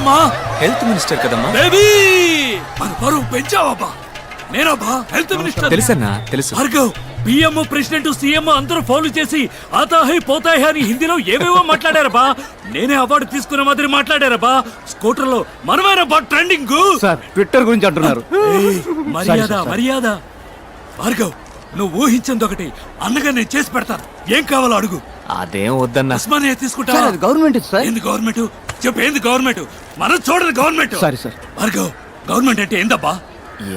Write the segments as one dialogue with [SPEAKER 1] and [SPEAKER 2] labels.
[SPEAKER 1] నేనమ్మా
[SPEAKER 2] health minister కదమ్మా.
[SPEAKER 1] Baby మన పరువు పెంచావబ్బా. నేనబ్బా హెల్త్ మినిస్టర్.
[SPEAKER 2] తెలుసన్నా తెలుసు.
[SPEAKER 1] భార్గవ్ పిఎం ప్రెసిడెంట్ సీఎం అందరూ ఫోన్లు చేసి ఆతాహై పోతాహై అని హిందీలో ఏవేవో మాట్లాడారబ్బా. నేనే అవార్డు తీసుకున్న మాదిరి మాట్లాడారబ్బా. స్కూటర్ లో మనమేనబ్బా ట్రెండింగ్.
[SPEAKER 3] సార్ ట్విట్టర్ గురించి అంటున్నారు.
[SPEAKER 1] మర్యాద మర్యాద. భార్గవ్ నువ్వు ఊహించింది ఒకటి, అన్నగా నేను చేసి పెడతాను. ఏం కావాలో అడుగు.
[SPEAKER 2] అదేం వద్దన్నా.
[SPEAKER 1] ఉస్మానియా తీసుకుంటా.
[SPEAKER 3] Government sir.
[SPEAKER 1] ఏంది గవర్నమెంట్? చెప్పు ఏంది గవర్నమెంట్? మనం చూడదు government.
[SPEAKER 3] Sorry sir.
[SPEAKER 1] Bhargav government అంటే ఏందబ్బా?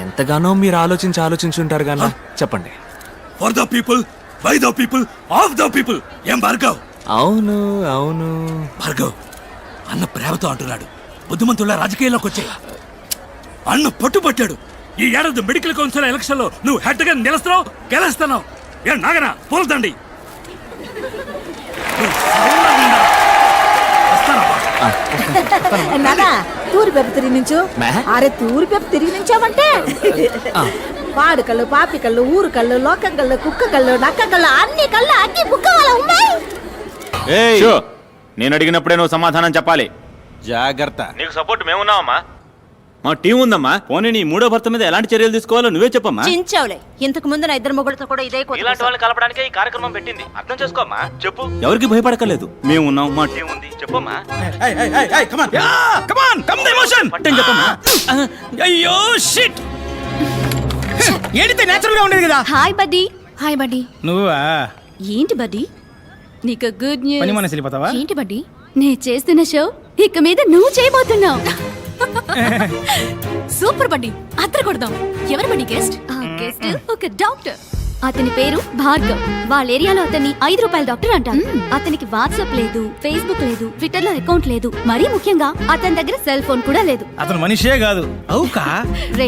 [SPEAKER 2] ఎంతగానో మీరు ఆలోచించుంటారు గానా. చెప్పండి.
[SPEAKER 1] For the people, by the people, of the people. ఏం భార్గవ్?
[SPEAKER 2] అవును అవును.
[SPEAKER 1] భార్గవ్ అన్న ప్రేమతో అంటున్నాడు. బుద్ధిమంతుల రాజకీయాల్లోకి వచ్చే అన్న పట్టుబట్టాడు. ఈ ఏడాది మెడికల్ కౌన్సిల్ ఎలక్షన్ లో నువ్వు హెడ్ గా నిలుస్తున్నావు, గెలుస్తున్నావు. ఏ నాగనా పోల్దండి.
[SPEAKER 4] నానా తూరి పెప్పు తిరిగి నుంచు. అరే తూరి పెప్పు తిరిగి నుంచావంటే పాడు కళ్ళు, పాపి కళ్ళు, ఊరు కళ్ళు, లోకం కళ్ళు, కుక్క కళ్ళు, నక్క కళ్ళు, అన్ని కళ్ళు అన్ని బుక్క వాళ్ళ ఉన్నాయి.
[SPEAKER 5] నేను అడిగినప్పుడే నువ్వు సమాధానం చెప్పాలి.
[SPEAKER 3] జాగ్రత్త.
[SPEAKER 5] నీకు సపోర్ట్ మేమున్నావమ్మా. మా టీం ఉందమ్మా. పోనీ నీ మూడో భర్త మీద ఎలాంటి చర్యలు తీసుకోవాలో నువ్వే చెప్పమ్మా.
[SPEAKER 4] చించావులే. ఇంతకు ముందు నా ఇద్దరు మొగుడుతో కూడా ఇదే
[SPEAKER 5] ఇలాంటి వాళ్ళని కలపడానికే ఈ కార్యక్రమం పెట్టింది. అర్థం చేసుకోమ్మా. చెప్పు. ఎవరికి భయపడకలేదు. మేము ఉన్నాం, మా టీం ఉంది. చెప్పమ్మా. చెప్పమ్మా.
[SPEAKER 1] అయ్యో షిట్. ఏడితే నేచురల్ గా ఉండేది కదా.
[SPEAKER 6] Hi buddy. Hi buddy.
[SPEAKER 1] నువ్వా?
[SPEAKER 6] ఏంటి బడ్డీ నీకు గుడ్ న్యూస్.
[SPEAKER 1] పని మనసు వెళ్ళిపోతావా?
[SPEAKER 6] ఏంటి బడ్డీ నేను చేస్తున్న షో ఇక మీద నువ్వు చేయబోతున్నావు. సూపర్ బడ్డీ. అద్దరు కొడదాం. ఎవరు బడ్డీ గెస్ట్? గెస్ట్ ఒక డాక్టర్. అతని పేరు భార్గవ్. వాళ్ళ ఏరియాలో అతన్ని ₹5 డాక్టర్ అంటారు. అతనికి వాట్సాప్ లేదు, ఫేస్బుక్ లేదు, ట్విట్టర్ లో అకౌంట్ లేదు. మరీ ముఖ్యంగా అతని దగ్గర సెల్ ఫోన్ కూడా లేదు.
[SPEAKER 1] అతను మనిషే కాదు. అవుకా
[SPEAKER 6] రే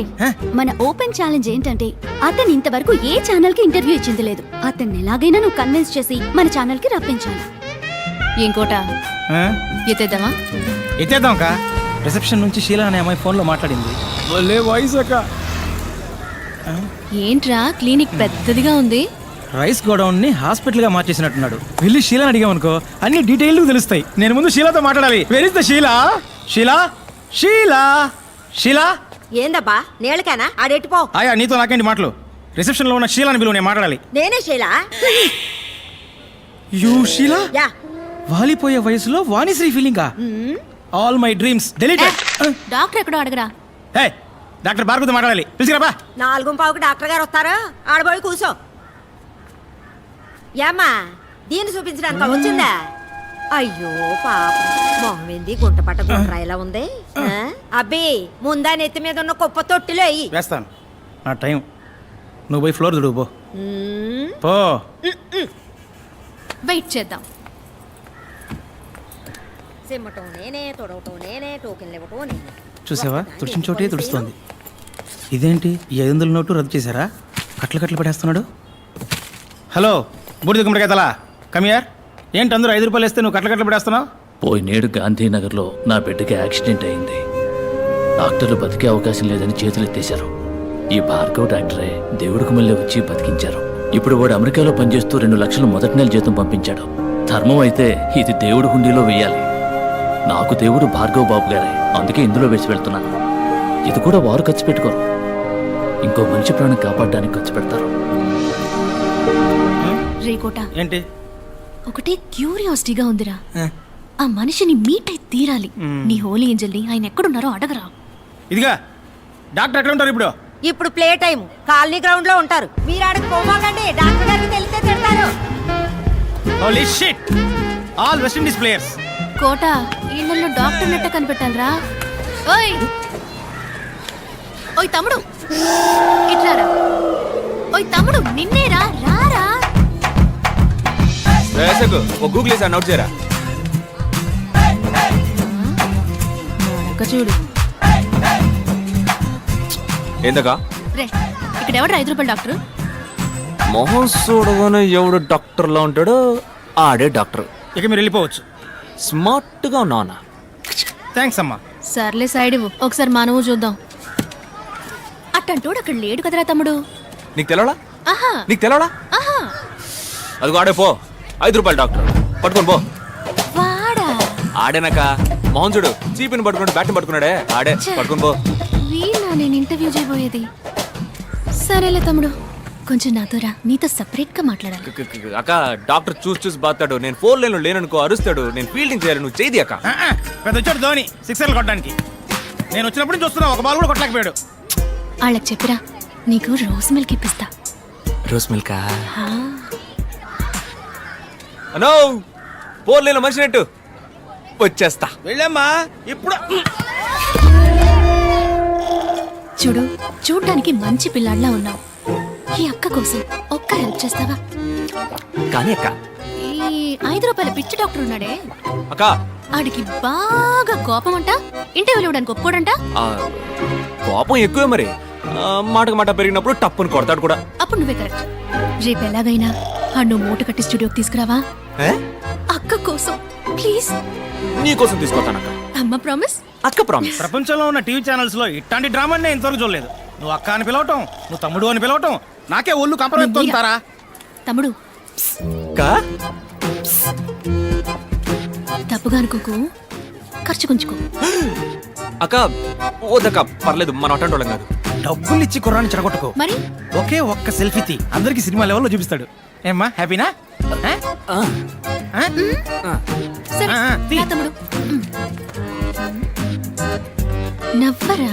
[SPEAKER 6] మన ఓపెన్ ఛాలెంజ్ ఏంటంటే అతను ఇంతవరకు ఏ ఛానల్ కి ఇంటర్వ్యూ ఇచ్చింది లేదు. అతన్ని ఎలాగైనా నువ్వు కన్విన్స్ చేసి మన ఛానల్ కి రప్పించాలి. ఇంకోట ఎత్తేద్దామా?
[SPEAKER 1] ఎత్తేద్దాం కా. రిసెప్షన్ నుంచి షీలా అనే అమ్మాయి ఫోన్ లో మాట్లాడింది. వాయిస్ అక్క.
[SPEAKER 6] ఏంట్రా క్లినిక్ పెద్దదిగా ఉంది.
[SPEAKER 1] రైస్ గోడౌన్ ని హాస్పిటల్ గా మార్చేసినట్టున్నాడు. వెళ్ళి షీలాని అడిగామనుకో అన్ని డీటెయిల్ తెలుస్తాయి. నేను ముందు షీలాతో మాట్లాడాలి. Where is the Sheela? Sheela Sheela Sheela.
[SPEAKER 4] ఏందబ్బా నేళ్ళకేనా ఆడెట్టిపో.
[SPEAKER 1] ఆయా నీతో నాకేంటి మాటలు? రిసెప్షన్ లో ఉన్న షీలాని బిలువ, నేను మాట్లాడాలి.
[SPEAKER 4] నేనే శైలా.
[SPEAKER 1] యూ షీలా?
[SPEAKER 4] యా.
[SPEAKER 1] వాలిపోయే వయసులో వాణిశ్రీ ఫీలింగా. All my dreams deleted.
[SPEAKER 6] Doctor ఎక్కడో అడగరా.
[SPEAKER 1] హే డాక్టర్ భార్గవతో మాట్లాడాలి. పిలిచిరాబా.
[SPEAKER 4] 4:15కి డాక్టర్ గారు వస్తారు. ఆడబోయి కూర్చో. ఏమ్మా దీన్ని చూపించడానికి వచ్చిందా? అయ్యో పాప మొహం ఏంది గుంట పట్ట గుండ్రా ఇలా ఉంది. అబ్బి ముందా నెత్తి మీద ఉన్న కుప్ప తొట్టిలో అయ్యి
[SPEAKER 1] వేస్తాను. నా టైం. నువ్వు పోయి ఫ్లోర్ దుడువు పో.
[SPEAKER 6] వెయిట్ చేద్దాం.
[SPEAKER 4] సిమ్మటం నేనే, తొడవటం నేనే, టోకెన్లు ఇవ్వటం నేనే.
[SPEAKER 1] చూసావా తుడిచిన చోటే తుడుస్తోంది. ఇదేంటి 500 నోటు రద్దు చేశారా? కట్లు పడేస్తున్నాడు. హలో బూడిద గుమ్మడికాయ తలా కమియార్. ఏంటి అందరూ ₹5 వేస్తే నువ్వు కట్లు పడేస్తున్నావు?
[SPEAKER 7] పోయినేడు గాంధీనగర్లో నా బిడ్డకి యాక్సిడెంట్ అయింది. డాక్టర్లు బతికే అవకాశం లేదని చేతులెత్తేశారు. ఈ భార్గవ్ డాక్టరే దేవుడికి మళ్ళీ వచ్చి బతికించారు. ఇప్పుడు వాడు అమెరికాలో పనిచేస్తూ 2 లక్షలు మొదటి నెల జీతం పంపించాడు. ధర్మం అయితే ఇది దేవుడి హుండీలో వేయాలి. నాకు దేవుడు భార్గవ్ బాబు గారే, అందుకే ఇందులో వేసి వెళ్తున్నాను. ఇది కూడా వారు ఖర్చు పెట్టుకోరు, ఇంకో మనిషి ప్రాణం కాపాడడానికి ఖర్చు పెడతారు.
[SPEAKER 6] రేకోట
[SPEAKER 1] ఏంటి
[SPEAKER 6] ఒకటే క్యూరియాసిటీగా ఉందిరా. ఆ మనిషిని మీట్ అయి తీరాలి. నీ హోలీ ఏంజల్ని ఆయన ఎక్కడున్నారో అడగరా.
[SPEAKER 1] ఇదిగా డాక్టర్ ఎక్కడ ఉంటారు ఇప్పుడు?
[SPEAKER 4] ఇప్పుడు ప్లే టైం కాలనీ గ్రౌండ్ లో ఉంటారు. మీరు ఆడకు పోవాలండి. డాక్టర్ గారికి తెలిస్తే తిడతారు.
[SPEAKER 1] Holy shit. All West Indies players.
[SPEAKER 6] కోట ఇళ్ళల్లో డాక్టర్ నెట్ట కనిపెట్టాలరా. ఓయ్ ఓయ్ తమ్ముడు ఇట్లారా. ఓయ్ తమ్ముడు నిన్నేరా, రారా.
[SPEAKER 2] గూగుల్ చేసి నోట్ చేయరా.
[SPEAKER 6] చూడు
[SPEAKER 2] ఏందకా
[SPEAKER 6] రే ఇక్కడ ఎవడు ₹5 డాక్టర్?
[SPEAKER 2] మొహం చూడగానే ఎవడు డాక్టర్ లా ఉంటాడో ఆడే డాక్టర్.
[SPEAKER 1] ఇక మీరు వెళ్ళిపోవచ్చు.
[SPEAKER 2] స్మార్ట్ గా ఉన్నావునా.
[SPEAKER 1] థ్యాంక్స్ అమ్మా.
[SPEAKER 6] సర్లే సైడ్ ఇవ్వు. ఒకసారి మా నువ్వు చూద్దాం. అట్టంటోడు అక్కడ లేడు కదరా తమ్ముడు.
[SPEAKER 2] నీకు తెలవడా?
[SPEAKER 6] ఆహా
[SPEAKER 2] నీకు తెలవడా?
[SPEAKER 6] ఆహా
[SPEAKER 2] అదిగో ఆడే పో. ₹5 డాక్టర్ పట్టుకొని పో.
[SPEAKER 6] వాడా
[SPEAKER 2] ఆడేనాక మోహన్ చూడు చీపిని పట్టుకున్నాడు బ్యాట్ని పట్టుకున్నాడే ఆడే పట్టుకుని పో.
[SPEAKER 6] వీళ్ళ నేను ఇంటర్వ్యూ చేయబోయేది. సరేలే తమ్ముడు, కొంచెం నాతో రా, నీతో సెపరేట్ గా మాట్లాడాలి.
[SPEAKER 2] అక్క డాక్టర్ చూసి బాతాడు. నేను 4 లైన్లో లేననుకో అరుస్తాడు. నేను ఫీల్డింగ్ చేయాలి, నువ్వు చేయి అక్క.
[SPEAKER 8] పెద్ద వచ్చాడు ధోని సిక్సర్లు కొట్టడానికి. నేను వచ్చినప్పుడు చూస్తున్నా, ఒక బాల్ కూడా కొట్టలేకపోయాడు.
[SPEAKER 6] వాళ్ళకి చెప్పిరా, నీకు రోజ్ మిల్క్ ఇప్పిస్తా.
[SPEAKER 2] రోజ్ మిల్కా? అనో 4 లైన్లో మనిషి నెట్టు వచ్చేస్తా.
[SPEAKER 8] వెళ్ళమ్మా ఇప్పుడు.
[SPEAKER 6] చూడు, చూడ్డానికి మంచి పిల్లాడిలా ఉన్నావు. ఈ అక్క కోసం ఒక్క హెల్ప్ చేస్తావా?
[SPEAKER 2] కానీ అక్క,
[SPEAKER 6] ఈ 5 రూపాయల పిచ్చి డాక్టర్ ఉన్నాడే,
[SPEAKER 2] అక్క
[SPEAKER 6] ఆడికి బాగా కోపం అంట, ఇంటర్వ్యూలు ఇవ్వడానికి ఒప్పుకోడంట.
[SPEAKER 2] ఆ, కోపం ఎక్కువే మరి. మాటకు మాట పెరిగినప్పుడు టప్పుని కొడతాడు కూడా.
[SPEAKER 6] అప్పుడు నువ్వే కరెక్ట్. రేపు ఎలాగైనా నువ్వు మూట కట్టి స్టూడియోకి తీసుకురావా?
[SPEAKER 2] ఏ?
[SPEAKER 6] అక్క కోసం ప్లీజ్.
[SPEAKER 2] నీకోసం తీసుకొస్తానక్క.
[SPEAKER 6] అమ్మ ప్రామిస్.
[SPEAKER 2] అక్క ప్రామిస్.
[SPEAKER 8] ప్రపంచంలో ఉన్న టీవీ ఛానల్స్ లో ఇట్లాంటి డ్రామా నేను ఇంతవరకు చూడలేదు. నువ్వు అక్క అని పిలవటం, నువ్వు తమ్ముడు అని పిలవటం, నాకే ఒళ్ళు కంపరెత్తుంటారా.
[SPEAKER 6] తమ్ముడు
[SPEAKER 2] అక్క
[SPEAKER 6] తప్పుగా అనుకోకు, ఖర్చు కొంచుకో.
[SPEAKER 2] అక్క ఓదక్క పర్లేదు, మన అటెండ్ వాళ్ళం కాదు.
[SPEAKER 8] డబ్బులు ఇచ్చి కుర్రాన్ని చెడగొట్టుకో.
[SPEAKER 6] మరి
[SPEAKER 8] ఒకే ఒక్క సెల్ఫీ తీ, అందరికి సినిమా లెవెల్లో చూపిస్తాడు. ఏమ్మా హ్యాపీనా?
[SPEAKER 6] సరే
[SPEAKER 8] తీ.
[SPEAKER 6] రా తమ్ముడు. నవ్వరా.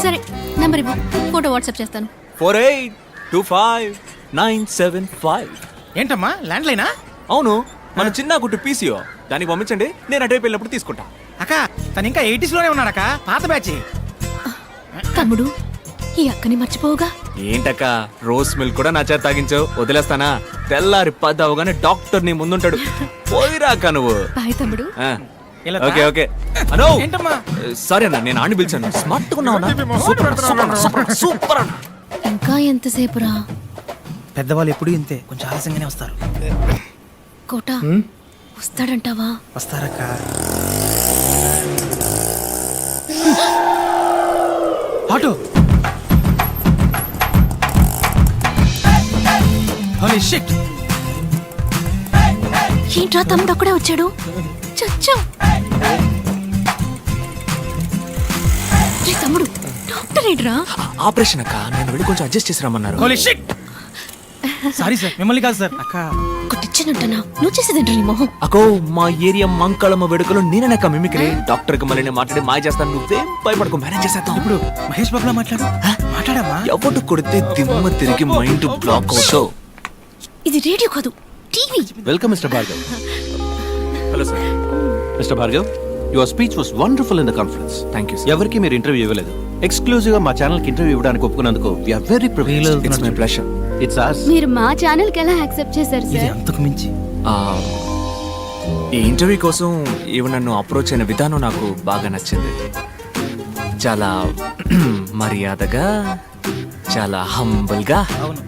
[SPEAKER 6] సరే నంబర్ ఇవ్వు, ఫోటో వాట్సాప్ చేస్తాను.
[SPEAKER 2] 48259755.
[SPEAKER 8] ఏంటమ్మా ల్యాండ్ లైనా?
[SPEAKER 2] అవును, మన చిన్న గుట్టు పీసీఓ. దానికి పంపించండి, నేను అటువైపు వెళ్ళినప్పుడు తీసుకుంటా.
[SPEAKER 8] అక్క తను ఇంకా 80s లోనే ఉన్నాడక్క, పాత బ్యాచ్.
[SPEAKER 6] తమ్ముడు, ఈ అక్కని మర్చిపోవుగా.
[SPEAKER 2] ఏంటక్క రోజ్ మిల్క్ కూడా నా చేత తాగించావు, వదిలేస్తానా? తెల్లారి 10 అవగానే డాక్టర్ నీ ముందుంటాడు. పోయిరాక నువ్వు.
[SPEAKER 6] బాయ్ తమ్ముడు.
[SPEAKER 2] ఆ,
[SPEAKER 8] ఇలా
[SPEAKER 2] ఓకే ఓకే. అనో
[SPEAKER 8] ఏంటమ్మా?
[SPEAKER 2] సారీ అన్న, నేను ఆడిని పిలిచాను. స్మార్ట్ ఉన్నావు సూపర్ అన్న.
[SPEAKER 6] ఇంకా ఎంతసేపురా?
[SPEAKER 8] పెద్దవాళ్ళు ఎప్పుడు ఇంతే, కొంచెం ఆలస్యంగానే వస్తారు.
[SPEAKER 6] కోట వస్తాడంటావా?
[SPEAKER 8] వస్తారక్క. ఆటో. Holy shit.
[SPEAKER 6] ఏంట్రా తమ్ముడు అక్కడే వచ్చాడు? చచ్చా. తమ్ముడు డాక్టర్ ఏంట్రా?
[SPEAKER 2] ఆపరేషన్ అక్క, నేను వెళ్ళి కొంచెం అడ్జస్ట్ చేసి రమ్మన్నారు.
[SPEAKER 8] Holy shit. సారీ సార్, మిమ్మల్ని కాదు సార్. అక్క
[SPEAKER 6] కొట్టిచ్చానంటనా? నువ్వు చేసేదేంట్రా నీ మొహం?
[SPEAKER 2] అకో మా ఏరియా మంకళమ్మ వేడుకలో నేననక్క మిమిక్రీ. డాక్టర్ కి మళ్ళీ నేను మాట్లాడి మాయ చేస్తాను, నువ్వేం భయపడకు, మేనేజ్ చేసేద్దాం.
[SPEAKER 8] ఇప్పుడు మహేష్ బాబులా మాట్లాడు. మాట్లాడమ్మా.
[SPEAKER 2] ఎవడు కొడితే దిమ్మ తిరిగి మైండ్ బ్లాక్ అవుతావు.
[SPEAKER 6] ఇది రేడియో కాదు, TV.
[SPEAKER 3] Welcome mister Bhargav.
[SPEAKER 2] Hello sir.
[SPEAKER 3] Mister Bhargav, your speech was wonderful in the conference.
[SPEAKER 2] Thank you.
[SPEAKER 3] ఎవరికి మీరు ఇంటర్వ్యూ ఇవ్వలేదు. ఎక్స్క్లూజివ్ గా మా ఛానల్ కి ఇంటర్వ్యూ ఇవ్వడానికి ఒప్పుకున్నందుకు we are very privileged.
[SPEAKER 2] It's my pleasure.
[SPEAKER 3] It's us.
[SPEAKER 6] మీరు మా ఛానల్ కి ఎలా యాక్సెప్ట్ చేశారు
[SPEAKER 8] ఇది
[SPEAKER 6] సార్?
[SPEAKER 8] అంతకు మించి.
[SPEAKER 2] ఈ ఇంటర్వ్యూ కోసం ఈమె నన్ను అప్రోచ్ అయిన విధానం నాకు బాగా నచ్చింది. చాలా మర్యాదగా, చాలా హంబుల్గా.
[SPEAKER 8] అవును.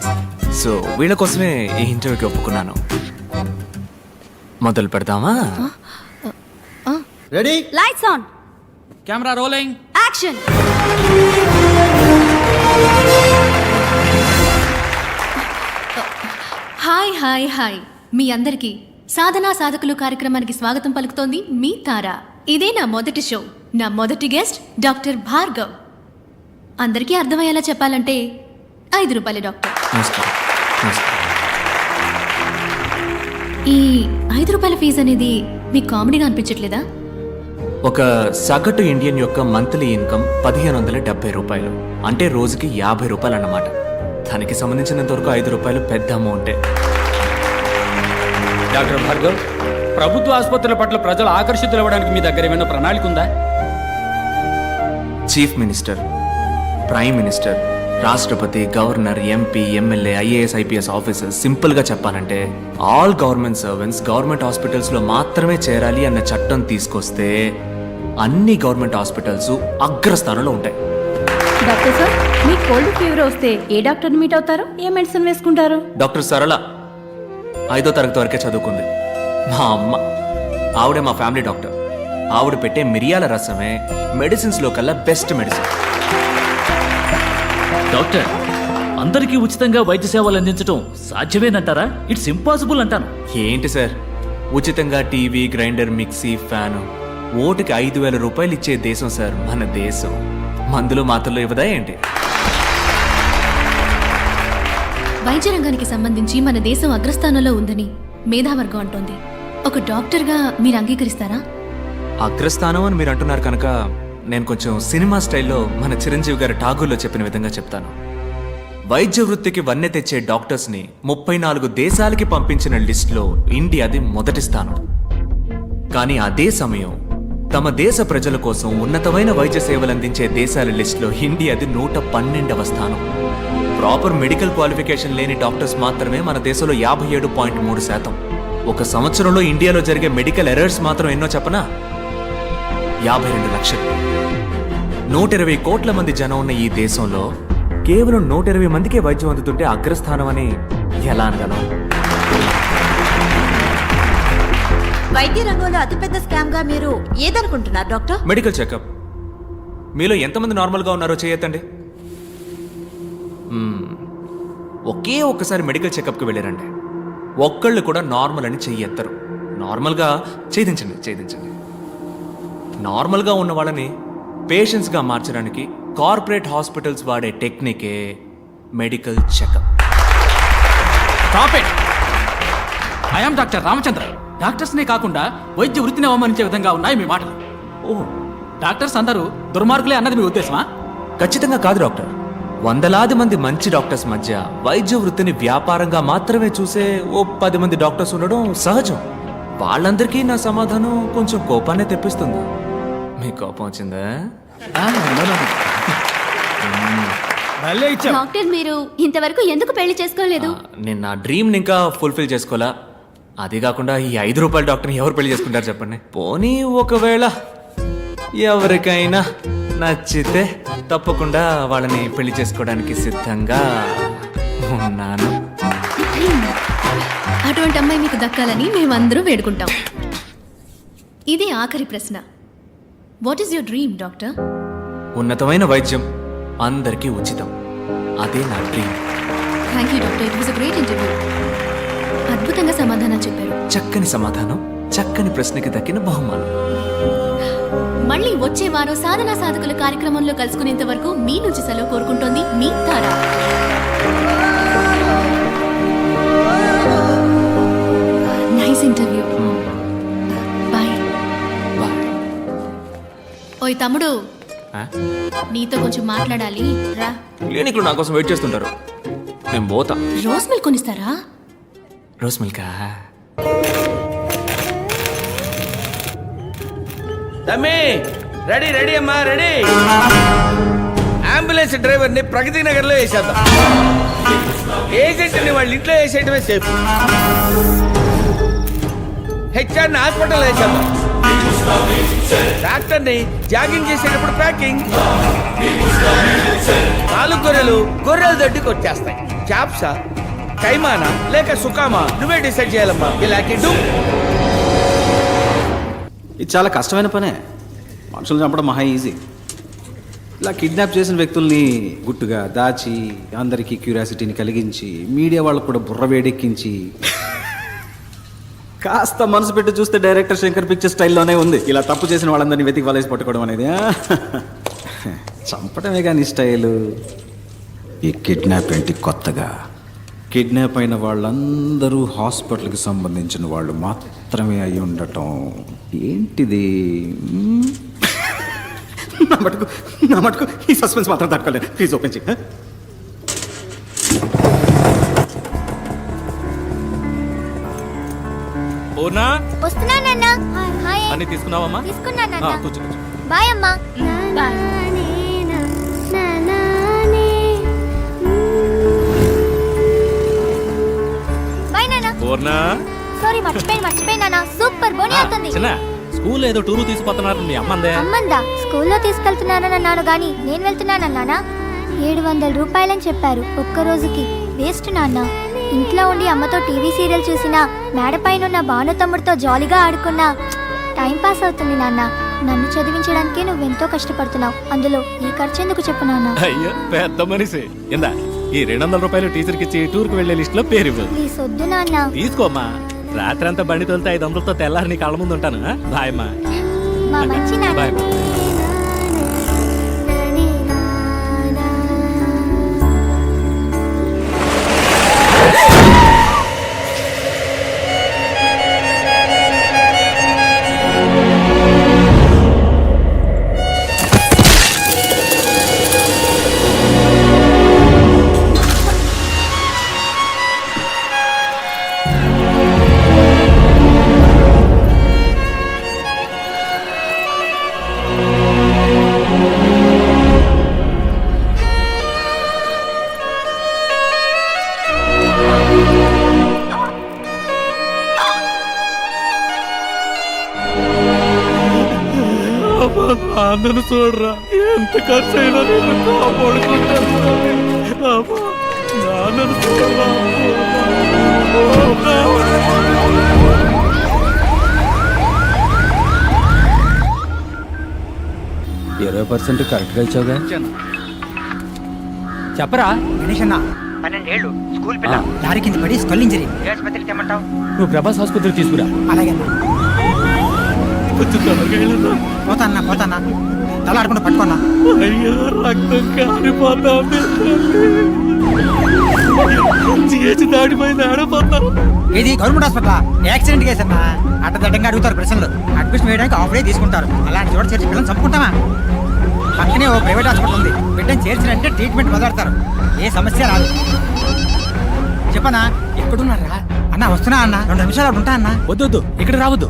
[SPEAKER 2] సో వీళ్ళ కోసమే ఈ ఇంటర్వ్యూకి ఒప్పుకున్నాను. మొదలు పెడదామా?
[SPEAKER 8] Ready?
[SPEAKER 6] Lights on,
[SPEAKER 8] camera rolling,
[SPEAKER 6] action. Hi hi hi, మీ అందరికీ సాధనా సాధకులు కార్యక్రమానికి స్వాగతం పలుకుతోంది మీ తార. ఇదే నా మొదటి షో. నా మొదటి గెస్ట్ డాక్టర్ భార్గవ్. అందరికీ అర్థమయ్యేలా చెప్పాలంటే 5 రూపాయల డాక్టర్.
[SPEAKER 2] నమస్కారం. నమస్కారం.
[SPEAKER 6] ఈ 5 రూపాయల ఫీజు అనేది మీకు కామెడీగా అనిపించట్లేదా?
[SPEAKER 2] ఒక సగటు ఇండియన్ యొక్క మంత్లీ ఇన్కమ్ 1570 రూపాయలు, అంటే రోజుకి 50 రూపాయలు అన్నమాట. దానికి సంబంధించినంత వరకు 5 రూపాయలు పెద్ద అమౌంటే.
[SPEAKER 9] డాక్టర్ భార్గవ్, ప్రభుత్వ ఆసుపత్రుల పట్ల ప్రజలు ఆకర్షితులు అవ్వడానికి మీ దగ్గర ఏమైనా ప్రణాళిక ఉందా?
[SPEAKER 2] చీఫ్ మినిస్టర్, ప్రైమ్ మినిస్టర్, రాష్ట్రపతి, governor, MP, MLA, IAS, IPS officers, సింపుల్గా చెప్పాలంటే ఆల్ గవర్నమెంట్ సర్వెంట్స్ గవర్నమెంట్ హాస్పిటల్స్లో మాత్రమే చేరాలి అన్న చట్టం తీసుకొస్తే అన్ని గవర్నమెంట్ హాస్పిటల్స్ అగ్రస్థానంలో ఉంటాయి.
[SPEAKER 10] డాక్టర్ సార్, మీకు కోల్డ్ ఫీవర్ వస్తే ఏ డాక్టర్ని మీట్ అవుతారు? ఏ మెడిసిన్ వేసుకుంటారు?
[SPEAKER 2] డాక్టర్ సరళ 5వ తరగతి వరకే చదువుకుంది. మా అమ్మ, ఆవిడే మా ఫ్యామిలీ డాక్టర్. ఆవిడ పెట్టే మిరియాల రసమే మెడిసిన్స్లో కల్లా బెస్ట్ మెడిసిన్.
[SPEAKER 7] డాక్టర్, అందరికీ ఉచితంగా వైద్య సేవలు అందించడం సాధ్యమేనంటారా? ఇట్స్ ఇంపాసిబుల్ అంటాను.
[SPEAKER 2] ఏంటి సార్, ఉచితంగా టీవీ, గ్రైండర్, మిక్సీ, ఫ్యాను, ఓటుకి 5,000 రూపాయలు ఇచ్చే దేశం సార్ మన దేశం. మందులు మాత్రలు ఇవ్వదా ఏంటి?
[SPEAKER 6] వైద్య రంగానికి సంబంధించి మన దేశం అగ్రస్థానంలో ఉందని మేధావర్గం అంటోంది. ఒక డాక్టర్గా మీరు అంగీకరిస్తారా?
[SPEAKER 2] అగ్రస్థానం అని మీరు అంటున్నారు కనుక నేను కొంచెం సినిమా స్టైల్లో మన చిరంజీవి గారి ఠాగూర్లో చెప్పిన విధంగా చెప్తాను. వైద్య వృత్తికి వన్నె తెచ్చే డాక్టర్స్ని 34 దేశాలకి పంపించిన లిస్టులో ఇండియాది మొదటి స్థానం. కానీ అదే సమయం తమ దేశ ప్రజల కోసం ఉన్నతమైన వైద్య సేవలు అందించే దేశాల లిస్టులో ఇండియాది 112వ స్థానం. ప్రాపర్ మెడికల్ క్వాలిఫికేషన్ లేని డాక్టర్స్ మాత్రమే మన దేశంలో 57.3%. ఒక సంవత్సరంలో ఇండియాలో జరిగే మెడికల్ ఎర్రర్స్ మాత్రం ఎన్నో చెప్పనా? 52 లక్షలు. 120 కోట్ల మంది జనం ఉన్న ఈ దేశంలో కేవలం 120 మందికే వైద్యం అందుతుంటే అగ్రస్థానం అని ఎలా అనగలం?
[SPEAKER 4] వైద్య రంగంలో అతిపెద్ద స్కామ్ గా మీరు ఏదనుకుంటున్నారు డాక్టర్?
[SPEAKER 2] Medical checkup. మీలో ఎంతమంది నార్మల్గా ఉన్నారో చేయొద్దండి. ఒకే ఒక్కసారి మెడికల్ చెకప్కి వెళ్ళారండి, ఒక్కళ్ళు కూడా నార్మల్ అని చెయ్యెత్తరు. నార్మల్గా ఛేదించండి. నార్మల్గా ఉన్న వాళ్ళని పేషెంట్స్గా మార్చడానికి కార్పొరేట్ హాస్పిటల్స్ వాడే టెక్నికే medical checkup.
[SPEAKER 9] I'm doctor Ramachandra. డాక్టర్స్నే కాకుండా వైద్య వృత్తిని అవమానించే విధంగా ఉన్నాయి మీ మాటలు.
[SPEAKER 2] ఓ,
[SPEAKER 9] డాక్టర్స్ అందరూ దుర్మార్గులే అన్నది మీ ఉద్దేశమా?
[SPEAKER 2] ఖచ్చితంగా కాదు డాక్టర్. వందలాది మంది మంచి డాక్టర్స్ మధ్య వైద్య వృత్తిని వ్యాపారంగా మాత్రమే చూసే ఓ 10 మంది డాక్టర్స్ ఉండడం సహజం. వాళ్ళందరికీ నా సమాధానం కొంచెం కోపాన్ని తెప్పిస్తుంది. మీ కోపం వచ్చిందా?
[SPEAKER 6] డాక్టర్, మీరు ఇంతవరకు ఎందుకు పెళ్లి చేసుకోలేదు?
[SPEAKER 2] నేను నా డ్రీమ్ని ఇంకా ఫుల్ఫిల్ చేసుకోవాలా. అది కాకుండా ఈ 5 రూపాయల డాక్టర్ని ఎవరు పెళ్లి చేసుకుంటారు చెప్పండి? పోనీ ఒకవేళ ఎవరికైనా నచ్చితే తప్పకుండా వాళ్ళని పెళ్లి చేసుకోవడానికి సిద్ధంగా ఉన్నాను.
[SPEAKER 6] అటువంటి అమ్మాయి మీకు దక్కాలని మేమందరూ వేడుకుంటాం. ఇది ఆఖరి ప్రశ్న. What is your dream doctor?
[SPEAKER 2] ఉన్నతమైన వైద్యం అందరికీ ఉచితం. అదే నా dream.
[SPEAKER 6] Thank you doctor, it was a great interview. అద్భుతంగా సమాధానం చెప్పారు.
[SPEAKER 2] చక్కని సమాధానం, చక్కని ప్రశ్నకి దక్కిన బహుమానం.
[SPEAKER 6] మళ్ళీ వచ్చే వారం సాధనా సాధకుల కార్యక్రమంలో కలుసుకునేంత వరకు మీ నుంచి సెలవు కోరుకుంటోంది మీ తారా. Nice interview. బాయ్. ఓయ్ తమ్ముడు, నీతో కొంచెం మాట్లాడాలి, రా.
[SPEAKER 2] క్లినిక్లో నా కోసం వెయిట్ చేస్తుంటారు, నేను పోతా.
[SPEAKER 6] రోజ్ మిల్క్ కొనిస్తారా?
[SPEAKER 2] రోజ్ మిల్కా?
[SPEAKER 8] రెడీ అమ్మా, రెడీ. అంబులెన్స్ డ్రైవర్ ని ప్రగతి నగర్ లో వేసేద్దాం. ఏజెంట్ ని వాళ్ళ ఇంట్లో వేసేయటమే సేఫ్. హెచ్ఆర్ ని హాస్పిటల్ వేసేద్దాం. డాక్టర్ ని జాగింగ్ చేసేటప్పుడు ప్యాకింగ్. 4 గొర్రెల దొడ్డికి వచ్చేస్తాయి. చాప్సా, కైమానా లేక సుకామా నువ్వే డిసైడ్ చేయాలమ్మా. ఇలాంటి
[SPEAKER 3] ఇది చాలా కష్టమైన పనే. మనుషులు చంపడం మహా ఈజీ. ఇలా కిడ్నాప్ చేసిన వ్యక్తుల్ని గుట్టుగా దాచి అందరికీ క్యూరియాసిటీని కలిగించి మీడియా వాళ్ళకు కూడా బుర్ర వేడెక్కించి కాస్త మనసు పెట్టి చూస్తే డైరెక్టర్ శంకర్ పిక్చర్ స్టైల్లోనే ఉంది. ఇలా తప్పు చేసిన వాళ్ళందరినీ వెతికి వలేసి పట్టుకోవడం అనేది. చంపడమే కానీ స్టైలు. ఈ కిడ్నాప్ ఏంటి కొత్తగా? కిడ్నాప్ అయిన వాళ్ళందరూ హాస్పిటల్కి సంబంధించిన వాళ్ళు మాత్రమే అయి ఉండటం ఏంటిది? నా మటుకు ఈ సస్పెన్స్ మాత్రం తట్టుకోలేదు. ప్లీజ్ ఓపెన్ చేయి.
[SPEAKER 9] అన్ని తీసుకున్నావమ్మా? కూర్చో.
[SPEAKER 6] బాయ్ అమ్మా. బాయ్. సారీ, మర్చిపోయినా. సూపర్ బోని అవుతుంది.
[SPEAKER 9] స్కూల్ ఏదో టూరు తీసుకుపోతున్నారు, మీ
[SPEAKER 6] అమ్మందా స్కూల్లో తీసుకెళ్తున్నానని అన్నాను గాని నేను వెళ్తున్నానన్నానా? 700 రూపాయలని చెప్పారు ఒక్క రోజుకి. వేస్ట్ నాన్న. ఇంట్లో ఉండి అమ్మతో టీవీ సీరియల్ చూసినా, మేడపైన ఉన్న భాను తమ్ముడితో జాలీగా ఆడుకున్నా టైం పాస్ అవుతుంది నాన్న. నన్ను చదివించడానికే నువ్వెంతో కష్టపడుతున్నావు, అందులో ఈ ఖర్చు ఎందుకు చెప్పు నాన్న?
[SPEAKER 9] అయ్యో పెద్ద మనిషి, ఇందా ఈ 200 రూపాయలు టీచర్కి ఇచ్చి టూర్కి వెళ్లే లిస్ట్ లో పేరు
[SPEAKER 6] ప్లీజ్ వద్దు నాన్న.
[SPEAKER 9] తీసుకోమ్మా.
[SPEAKER 1] రాత్రి అంతా బండి తోలితే 500తో తెల్లారి నీ కళ్ళ ముందు ఉంటాను. బాయ్ అమ్మా.
[SPEAKER 6] మా మంచి నాన్న.
[SPEAKER 1] బాయ్. అందరూ చూడరా, ఎంత ఖర్చు అయినా నేను కాపాడుకుంటాను. నాన్నను చూడరా.
[SPEAKER 3] 20% కరెక్ట్గా ఇచ్చావుగా. చెప్పరా
[SPEAKER 8] గణేష్ అన్న 12 ఏళ్ళు స్కూల్ పిల్ల లారీ కింద పడి స్కల్ ఇంజరీ. ఏ ఆసుపత్రికి తెమ్మంటావు?
[SPEAKER 3] నువ్వు ప్రభాస్ ఆసుపత్రికి తీసుకురా.
[SPEAKER 8] అలాగే
[SPEAKER 1] కొంచెం త్వరగా వెళ్ళరా.
[SPEAKER 8] పోతాన్నా తలాడుకుంటూ పట్టుకున్నా.
[SPEAKER 1] అయ్యా, రక్తం కారిపోతాంది. చేసి దాడిపోయింది, ఆడిపోతాను.
[SPEAKER 8] ఇది గవర్నమెంట్ హాస్పిటల్. యాక్సిడెంట్ కేసు అన్నా. అడ్డదడ్డంగా అడుగుతారు ప్రశ్నలు. అడ్మిషన్ వేయడానికి ఆఫ్ డే తీసుకుంటారు. అలాంటి చోట చేర్చి పిల్లలు చంపుకుంటామా? పక్కనే ఓ ప్రైవేట్ హాస్పిటల్ ఉంది. బిడ్డను చేర్చినంటే ట్రీట్మెంట్ మొదలెడతారు. ఏ సమస్య రాదు. చెప్పనా? ఎక్కడున్నారా అన్న? వస్తున్నా అన్న, 2 నిమిషాలు అక్కడ ఉంటా అన్న.
[SPEAKER 9] వద్దు, ఇక్కడ రావద్దు.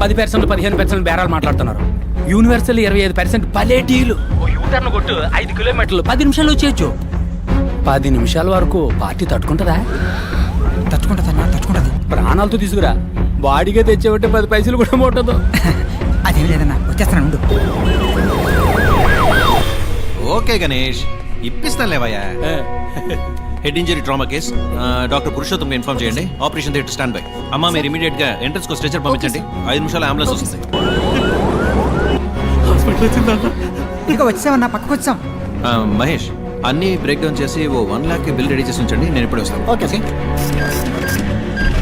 [SPEAKER 9] 10% 15% బేరాలు మాట్లాడుతున్నారు. యూనివర్సల్ 25% పలేటీలు. యూటర్న్ కొట్టు 5 కిలోమీటర్లు 10 నిమిషాలు వచ్చేయచ్చు. 10 నిమిషాల వరకు పార్టీ తట్టుకుంటుందా?
[SPEAKER 8] తట్టుకుంటది.
[SPEAKER 9] ప్రాణాలతో తీసుకురా. బాడీగా తెచ్చేవంటే 10 పైసలు కూడా ముట్టదు.
[SPEAKER 8] అదేం లేదన్నా, వచ్చేస్తాను ఉండు.
[SPEAKER 11] ఓకే గణేష్, ఇప్పిస్తాను లేవయ్యా. Head injury trauma case. Doctor Purushottam inform చేయండి. Operation theatre stand by. అమ్మా, మీరు ఇమీడియట్ గా ఎంట్రన్స్ కు స్ట్రెచర్ పంపించండి. 5 నిమిషాలు అంబులెన్స్ వస్తుంది.
[SPEAKER 1] హాస్పిటల్ వచ్చిందన్న.
[SPEAKER 8] ఇంకా వచ్చామన్నా, పక్కకు వచ్చాం.
[SPEAKER 11] మహేష్, అన్ని బ్రేక్ డౌన్ చేసి ఓ 1 lakh బిల్ రెడీ చేసి ఉంచండి. నేను ఇప్పుడే వస్తాను.
[SPEAKER 8] ఓకే.